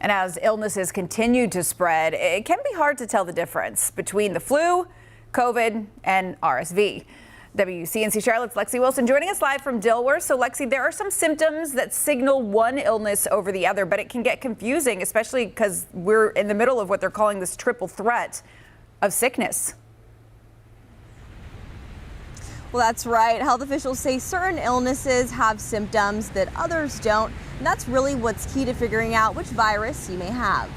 And as illnesses continue to spread, it can be hard to tell the difference between the flu, COVID, and RSV. WCNC Charlotte's Lexi Wilson joining us live from Dilworth. So Lexi, there are some symptoms that signal one illness over the other, but it can get confusing, especially because we're in the middle of what they're calling this triple threat of sickness. Well, that's right. Health officials say certain illnesses have symptoms that others don't, and that's really what's key to figuring out which virus you may have.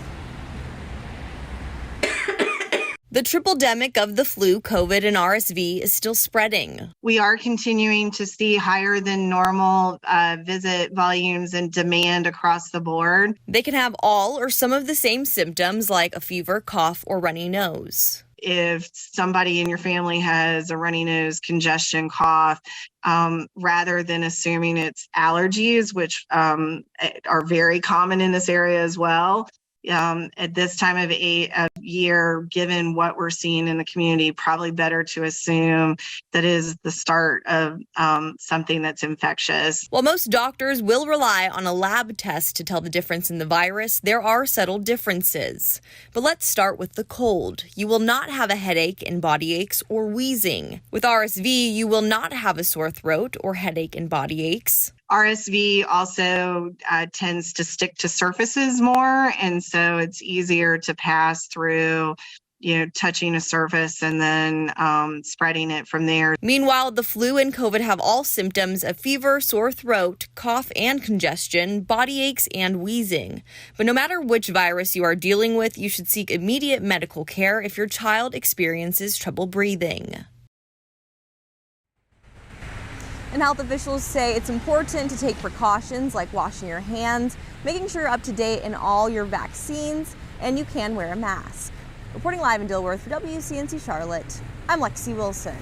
The triple-demic of the flu, COVID, and RSV is still spreading. We are continuing to see higher than normal visit volumes and demand across the board. They can have all or some of the same symptoms like a fever, cough, or runny nose. If somebody in your family has a runny nose, congestion, cough, rather than assuming it's allergies, which are very common in this area as well, at this time of year, given what we're seeing in the community, probably better to assume that is the start of something that's infectious. While most doctors will rely on a lab test to tell the difference in the virus, there are subtle differences. But let's start with the cold. You will not have a headache and body aches or wheezing. With RSV, you will not have a sore throat or headache and body aches. RSV also tends to stick to surfaces more, and so it's easier to pass through, touching a surface and then spreading it from there. Meanwhile, the flu and COVID have all symptoms of fever, sore throat, cough and congestion, body aches and wheezing. But no matter which virus you are dealing with, you should seek immediate medical care if your child experiences trouble breathing. And health officials say it's important to take precautions like washing your hands, making sure you're up to date in all your vaccines, and you can wear a mask. Reporting live in Dilworth for WCNC Charlotte, I'm Lexi Wilson.